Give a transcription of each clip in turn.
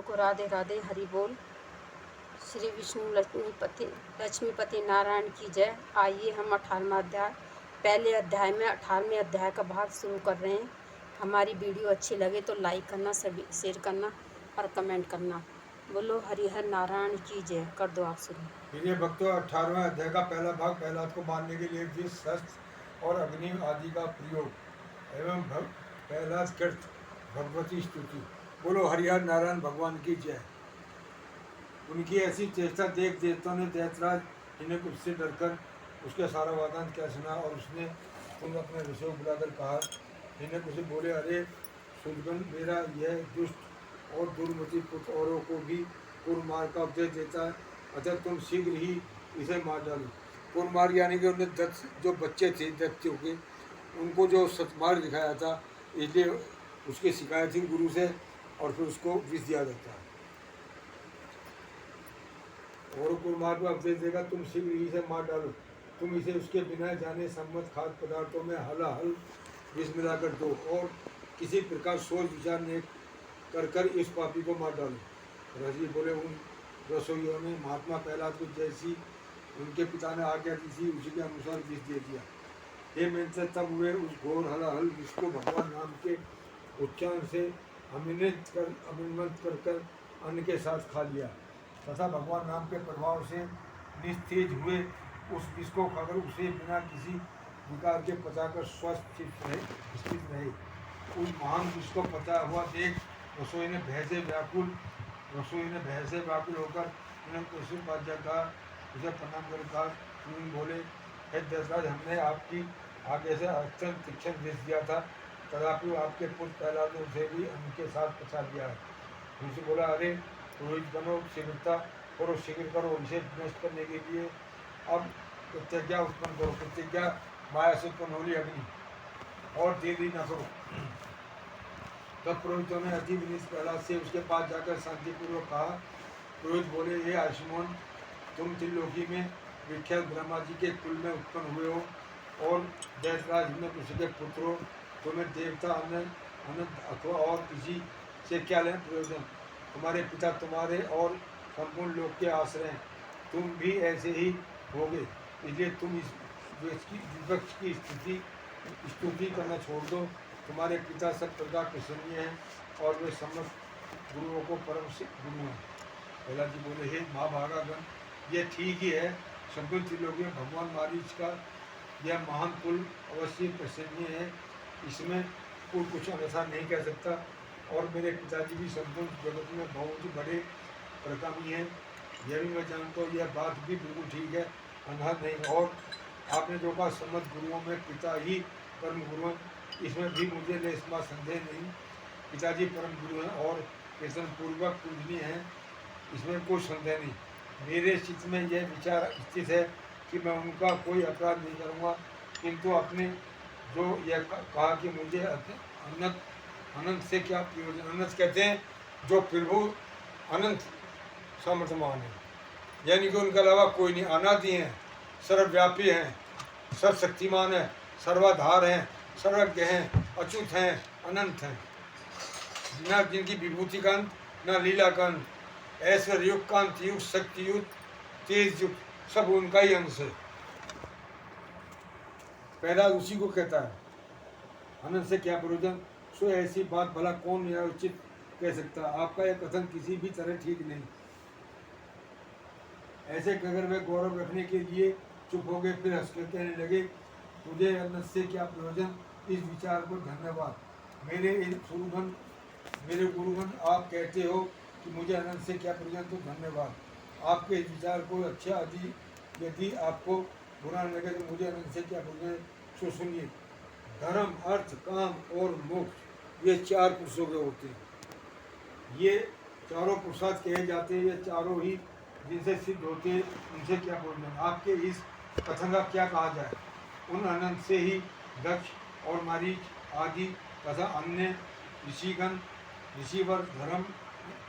को राधे राधे, हरि बोल। श्री विष्णु लक्ष्मीपति नारायण की जय। आइए हम 18वां अध्याय, पहले अध्याय में 18वें अध्याय का भाग शुरू कर रहे हैं। हमारी वीडियो अच्छी लगे तो लाइक करना, सभी शेयर करना और कमेंट करना। बोलो हरिहर नारायण की जय। कर दो आप शुरू। प्रिय भक्तों, 18वें अध्याय का पहला भाग प्रहलाद को मारने के लिए विष, शस्त्र और अग्नि आदि का प्रयोग एवं प्रहलाद कृत भगवती स्तुति। बोलो हरिहर नारायण भगवान की जय। उनकी ऐसी चेष्टा देख देवताओं ने दैतराज हिरण्यकुश उससे डरकर उसके सारा वादन क्या सुना और उसने तुम अपने ऋषि को बुलाकर कहा। हिरण्यकुश बोले, अरे सुदगन, मेरा यह दुष्ट और दुर्मति पुत्र औरों को भी कुरमार का उपदेश देता है, अतः तुम शीघ्र ही इसे मार डालो। कुरमार यानी कि उन्हें जो बच्चे थे दैत्यों के, उनको जो सतमार्ग दिखाया था, इसलिए उसकी शिकायत थी गुरु से और फिर उसको विष दिया जाता है। और कुरमार को उपदेश देगा, तुम शीघ्र ही इसे मार डालो। तुम इसे उसके बिना जाने सम्मत खाद्य पदार्थों में हलाहल विष मिलाकर दो और किसी प्रकार सोच विचार ने कर इस पापी को मार डालो। ऋषि बोले, उन रसोइयों ने महात्मा प्रहलाद को जैसी उनके पिता ने आज्ञा दी थी उसी के अनुसार विष दे दिया। हे मेंत्र, तब वे उस घोर हलाहल विष को भगवान नाम के उच्चारण से अभिमंत्रित कर अन्न के साथ खा लिया तथा भगवान नाम के प्रभाव से निस्तेज हुए उस विष को खाकर उसे बिना किसी विकार के पचाकर स्वस्थ स्थित रहे। उस महान विष को पचा हुआ देख रसोई ने भय से व्याकुल होकर कहा, उसे प्रणाम कर कहा। बोले, हे दशरथ, हमने आपकी आगे से अत्यंत तीक्ष्ण विष दिया था, तथापि आपके पुत्र प्रहलाद ने उसे भी अन्न के साथ पचा दिया है। उनसे बोला, अरे पुरोहित बनो, शीघ्रता करो, शीघ्र करो, इसे नष्ट करने के लिए अब प्रतिज्ञा उत्पन्न करो। प्रतिज्ञा माया से उत्पन्न होली अग्नि, और देरी न करो। तब पुरोहितों ने अति विनीत प्रहलाद से उसके पास जाकर शांतिपूर्वक कहा। पुरोहित बोले, हे आयुष्मान, तुम त्रिलोकी में विख्यात ब्रह्मा जी के कुल में उत्पन्न हुए हो और दैतराज हिरण्यकुश के पुत्र हो। तुम्हें देवता अनंत अथवा और किसी से क्या लें प्रयोजन। तुम्हारे पिता तुम्हारे और संपूर्ण लोक के आश्रय हैं, तुम भी ऐसे ही होगे, इसलिए तुम इस विपक्ष की स्तुति करना छोड़ दो। तुम्हारे पिता सब प्रकार प्रसन्नीय हैं और वे समस्त गुरुओं को परम गुरु हैं। प्रहलाद जी बोले, हे महाभागागण, ये ठीक ही है। संपूर्ण त्रिलोकी में भगवान मारीच का यह महान कुल अवश्य प्रसन्नीय है, इसमें कोई कुछ ऐसा नहीं कह सकता। और मेरे पिताजी भी संपूर्ण जगत में बहुत ही बड़े प्रकामी हैं, यह भी मैं जानता हूँ। यह बात भी बिल्कुल ठीक है, अनहद नहीं। और आपने जो कहा, समस्त गुरुओं में पिता ही परम गुरु हैं, इसमें भी मुझे लेशमात्र संदेह नहीं। पिताजी परम गुरु हैं और कीर्तन पूर्वक पूजनीय हैं, इसमें कोई संदेह नहीं। मेरे चित्त में यह विचार स्थित है कि मैं उनका कोई अपराध नहीं करूँगा, किंतु आपने जो यह कहा कि मुझे अनंत से क्या प्रयोजन। अनंत कहते हैं जो प्रभु अनंत समर्थमान है, यानी कि उनके अलावा कोई नहीं। अनादि हैं, सर्वव्यापी हैं, सर्वशक्तिमान है, सर्वाधार हैं, सर्वज्ञ हैं, अच्युत हैं, अनंत हैं, न जिनकी विभूति का अंत, न लीला का अंत, ऐश्वर्य युक्त, कांति युक्त, शक्ति युक्त, तेज युक्त, सब उनका ही अंश है। पहला उसी को कहता है, अनंत से क्या प्रयोजन। सो ऐसी बात भला कौन न्यायोचित कह सकता। आपका यह कथन किसी भी तरह ठीक नहीं। ऐसे कहकर वे गौरव रखने के लिए चुप हो गए, फिर हंस कर कहने लगे, मुझे अनंत से क्या प्रयोजन, इस विचार को धन्यवाद। मेरे गुरुगण, आप कहते हो कि मुझे अनंत से क्या प्रयोजन, तो धन्यवाद। आपके इस विचार को अच्छा यदि आपको बुरा न लगे तो मुझे अनंत से क्या प्रयोजन, सो सुनिए। धर्म, अर्थ, काम और मोक्ष, ये चार पुरुषों के होते हैं। ये चारों पुरुषार्थ कहे जाते हैं, ये चारों ही जिनसे सिद्ध होते हैं, उनसे क्या प्रयोजन। आपके इस कथन का क्या कहा जाए। उन अनंत से ही दक्ष और मारीच आदि तथा अन्य ऋषिगण, ऋषिवर, धर्म,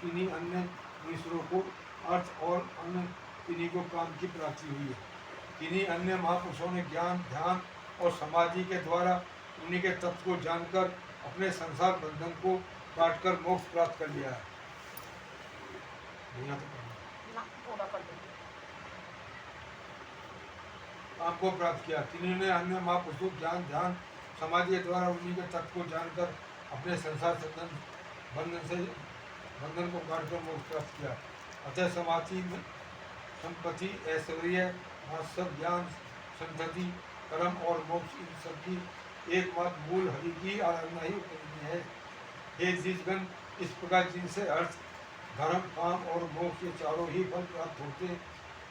किन्हीं अन्य मुनीश्वरों को अर्थ और अन्य किन्हीं को काम की प्राप्ति हुई है। किन्हीं अन्य महापुरुषों ने ज्ञान, ध्यान और समाधि के द्वारा उन्हीं के तत्व को जानकर अपने संसार बंधन को काटकर मोक्ष प्राप्त कर लिया है। यहाँ तो करना। ना थोड़ा कर देंगे। आपको प्राप्त किया जिन्होंने अन्य महापुरुषों ज्ञान ध्यान समाधि के द्वारा उन्हीं के तत्व को जानकर अपने संसार बंधन को काटकर मोक्ष प्राप्त किया। अतः समाधि में संपत्ति ऐश्वर्य मात्सव ज्ञान संतति कर्म और मोक्ष इन सबकी एकमात्र मूल हरि की आराधना ही उपयोगी है। हे द्विजगण, इस प्रकार जिनसे अर्थ धर्म काम और मोक्ष ये चारों ही फल प्राप्त होते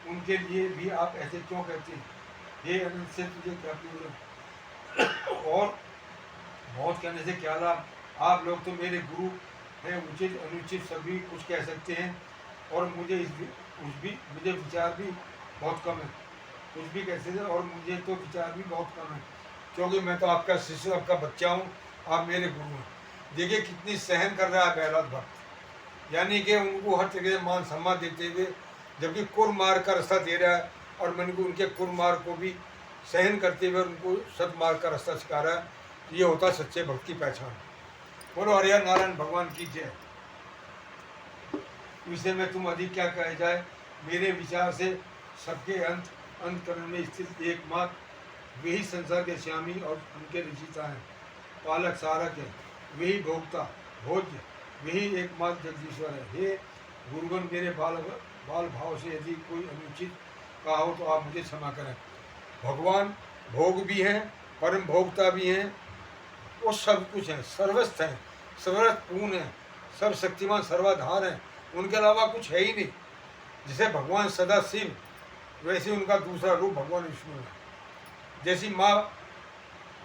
उनके लिए भी आप ऐसे क्यों कहते हैं? हे अनंत से तुझे क्या प्रयोजन और मौत कहने से क्या लाभ? आप लोग तो मेरे गुरु हैं, उचित अनुचित सभी कुछ कह सकते हैं और मुझे मुझे विचार भी बहुत कम है। कुछ भी कहते थे और मुझे तो विचार भी बहुत कम है, क्योंकि मैं तो आपका शिष्य आपका बच्चा हूँ, आप मेरे गुरु हैं। देखिए कितनी सहन कर रहा है प्रहलाद भक्त, यानी कि उनको हर तरह से मान सम्मान देते हुए, जबकि कुरमार्ग का रास्ता दे रहा है और मन को उनके कुरमार्ग को भी सहन करते हुए उनको सदमार्ग का रास्ता सिखा रहा है। ये होता सच्चे भक्त की पहचान। बोलो हरिहर नारायण भगवान की जय। विषय में तुम अधिक क्या कहे जाए, मेरे विचार से सबके अंतकरण में स्थित एकमात्र वही संसार के स्वामी और उनके रचिता हैं, पालक सारक है, वही भोक्ता भोज्य, वही एकमात्र जगदीश्वर है। हे गुरुगण, मेरे बाल भाव से यदि कोई अनुचित कहा हो तो आप मुझे क्षमा करें। भगवान भोग भी हैं, परम भोक्ता भी हैं, वो सब कुछ हैं, सर्वस्थ हैं, सर्वपूर्ण हैं, सर्वशक्तिमान सर्वाधार हैं, उनके अलावा कुछ है ही नहीं। जैसे भगवान सदा शिव, वैसे उनका दूसरा रूप भगवान विष्णु है। जैसी माँ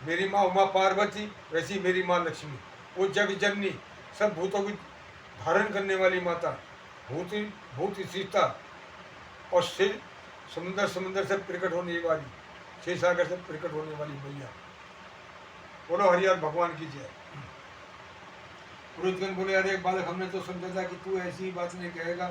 मेरी माँ उमा पार्वती, वैसी मेरी माँ लक्ष्मी, वो जग जननी, सब भूतों की धारण करने वाली माता, भूत सीता और शिव समुद्र से प्रकट होने वाली, क्षीर सागर से प्रकट होने वाली मैया। बोलो हरिहर भगवान की जय। पुरोहितगण बोले, अरे बालक, हमने तो समझा था कि तू ऐसी बात नहीं कहेगा,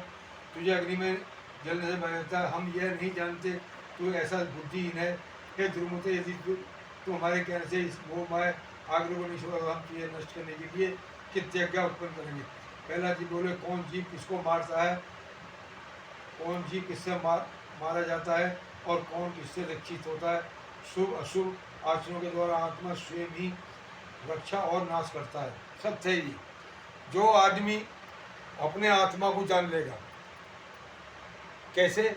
तुझे अग्नि में जलने से भयता, हम यह नहीं जानते तू ऐसा बुद्धिहीन है। हे ध्रुवते, यदि तू हमारे कहने से इस मोह माया आग्रह को नहीं छोड़ा, हम तुझे नष्ट करने के लिए कितने यज्ञ उत्पन्न करेंगे। पहला जी बोले, कौन जीव किसको मारता है, कौन जीव किससे मारा जाता है और कौन किससे रक्षित होता है। शुभ अशुभ आचरणों के द्वारा आत्मा स्वयं ही रक्षा और नाश करता है। सत्य ही जो आदमी अपने आत्मा को जान लेगा, कैसे?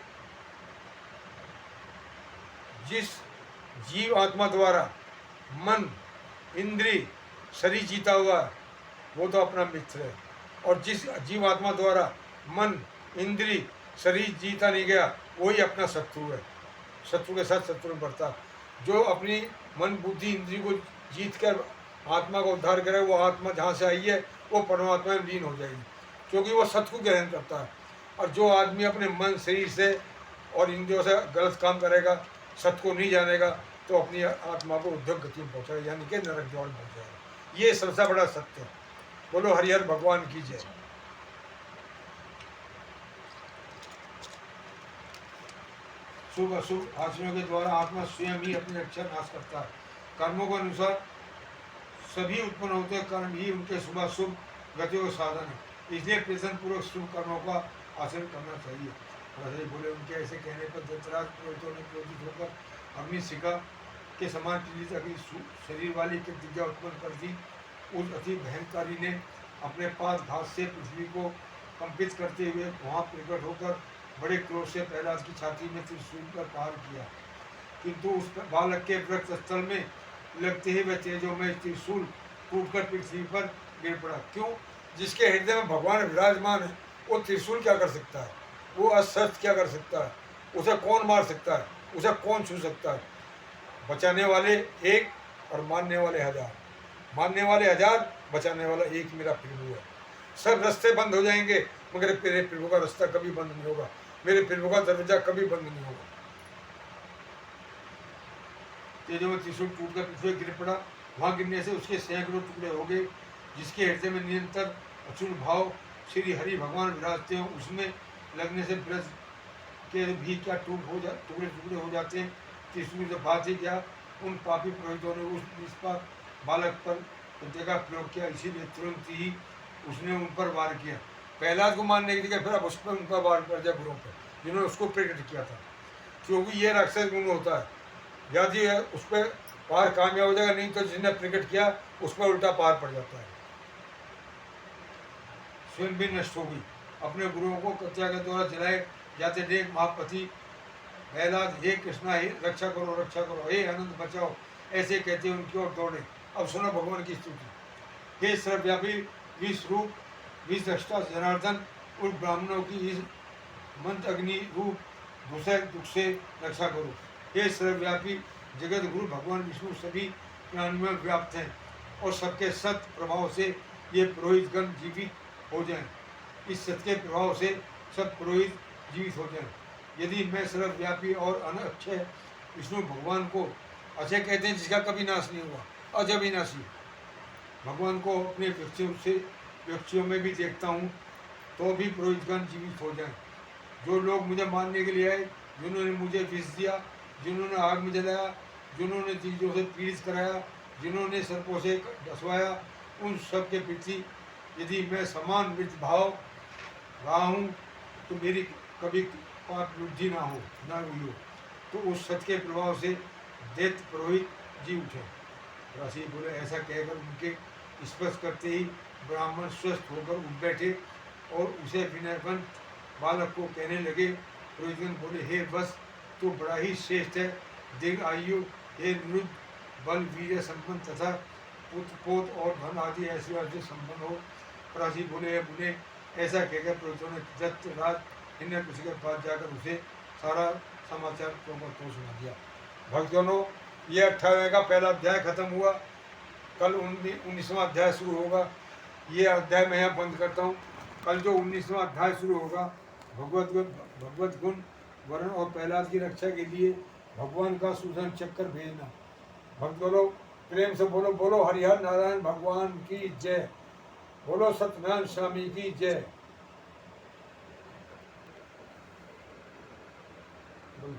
जिस जीव आत्मा द्वारा मन इंद्रिय शरीर जीता हुआ है वो तो अपना मित्र है, और जिस जीव आत्मा द्वारा मन इंद्रिय शरीर जीता नहीं गया वही अपना शत्रु है, शत्रु के साथ शत्रु में बढ़ता। जो अपनी मन बुद्धि इंद्रिय को जीत कर आत्मा का उद्धार करे, वो आत्मा जहाँ से आई है वो परमात्मा में लीन हो जाएगी, क्योंकि वो सत्य को ग्रहण करता है। और जो आदमी अपने मन शरीर से और इंद्रियों से गलत काम करेगा, सत्य को नहीं जानेगा, तो अपनी आत्मा को उद्धव गति में पहुँचाएगा, यानी कि नरक द्वार में पहुँचाएगा। ये सबसे बड़ा सत्य है। बोलो हरिहर भगवान की जय। शुभ अशुभ आचरणों के द्वारा आत्मा स्वयं ही अपनी रक्षा नाश करता है। कर्मों के अनुसार सभी उत्पन्न होते हैं, कर्म ही उनके शुभ अशुभ गतियों का साधन है, इसलिए प्रसन्न पूर्वक शुभ कर्मों का आचरण करना चाहिए। राजा बोले, उनके ऐसे कहने पर धृतराज पुरोहितों ने क्रोधित होकर अग्निशिखा के समान की शरीर वाली प्रतिज्ञा उत्पन्न कर दी। उस अति भयंकारी ने अपने पास घात से पृथ्वी को कंपित करते हुए वहाँ प्रकट होकर बड़े क्रोध से प्रहलाद की छाती में त्रिशूल पर प्रहार किया, किंतु उस बालक के वृक्ष स्थल में लगते ही वह तेजोमय त्रिशूल टूटकर पृथ्वी पर गिर पड़ा। क्यों? जिसके हृदय में भगवान विराजमान है वो त्रिशूल क्या कर सकता है, वो अस्त्र क्या कर सकता है, उसे कौन मार सकता है, उसे कौन छू सकता है? बचाने वाले एक और मारने वाले हजार, मारने वाले हजार, बचाने वाला एक मेरा प्रभु है। सब रास्ते बंद हो जाएंगे मगर मेरे प्रभु का रास्ता कभी बंद नहीं होगा, मेरे प्रभु का दरवाजा कभी बंद नहीं होगा। तेजो में त्रिशूल टूटकर पृथ्वी गिर पड़ा, वहां गिरने से उसके सैकड़ों टुकड़े हो गए। जिसके हृदय में निरंतर अचूल भाव श्री हरि भगवान विराजते हैं, उसमें लगने से ब्रज के भी क्या टुकड़े टुकड़े हो जाते हैं। त्रिशूल से बात ही क्या, उन पापी पुरोहितों ने उस निष्पाप बालक पर प्रतिज्ञा प्रयोग किया, इसीलिए तुरंत ही उसने उन पर वार किया। प्रहलाद को मारने की जगह फिर अब उस पर उनका वार पड़ जाए गुरुओं पर, जिन्होंने उसको प्रकट किया था, क्योंकि ये राक्षस गुण होता है। यदि उस पर पार कामयाब हो जाएगा, नहीं तो जिसने प्रकट किया उस पर उल्टा पार पड़ जाता है, स्वयं भी नष्ट होगी। अपने गुरुओं को कत्या के द्वारा जलाए जाते देख महापति प्रहलाद, हे कृष्णा, हे रक्षा करो रक्षा करो, हे आनंद बचाओ, ऐसे कहते उनकी ओर दौड़े। अब सुनो भगवान की स्तुति। हे सर्वव्यापी विश्वरूप विश्वष्टा जनार्दन, उन ब्राह्मणों की इस मंत्र अग्नि रूप दूसरे दुख से रक्षा करो। हे सर्वव्यापी जगत गुरु भगवान विष्णु सभी प्राणियों में व्याप्त हैं और सबके सत प्रभाव से ये पुरोहितगण जीवित हो जाएं। इस सत्य के प्रभाव से सब पुरोहित जीवित हो जाएं। यदि मैं सर्वव्यापी और अनक्षय विष्णु भगवान को, अक्षय कहते हैं जिसका कभी नाश नहीं हुआ, अजविनाशी भगवान को अपने व्यक्तियों में भी देखता हूँ, तो भी पुरोहितगण जीवित हो जाएं। जो लोग मुझे मारने के लिए आए, जिन्होंने मुझे विष दिया, जिन्होंने आग में जलाया, जिन्होंने चीज़ों से पीड़ित कराया, जिन्होंने सर्पों से डसवाया, उन सब के प्रति यदि मैं समान मृत भाव रहा हूँ, तो मेरी कभी पाप वृद्धि ना हुई हो, तो उस सत्य के प्रभाव से दैत्य पुरोहित जी उठे। राशि बोले, ऐसा कहकर उनके स्पर्श करते ही ब्राह्मण स्वस्थ होकर उठ बैठे और उसे विनयवंत बालक को कहने लगे। पुरोहितगण बोले, हे बस तो बड़ा ही श्रेष्ठ है, दीर्घ आयु, हे निरुद्ध, बल वीर्य संपन्न तथा पुत्र पोत और धन आदि ऐसी से संपन्न हो। राशि बोले, हे मुने, ऐसा कहकर पुरोहितों ने दत्तराज हिरण्यकशिपु के पास जाकर उसे सारा समाचार को सुना दिया। भक्तजनों, ये 18वें का पहला अध्याय खत्म हुआ। कल 19वां अध्याय शुरू होगा। ये अध्याय मैं यहाँ बंद करता हूँ। कल जो 19वां अध्याय शुरू होगा, भगवत गुण वरुण और प्रहलाद की रक्षा के लिए भगवान का सुदर्शन चक्कर भेजना। भक्तजनों, प्रेम से बोलो, बोलो हरिहर नारायण भगवान की जय, बोलो सत्यनारायण स्वामी की जय। बोल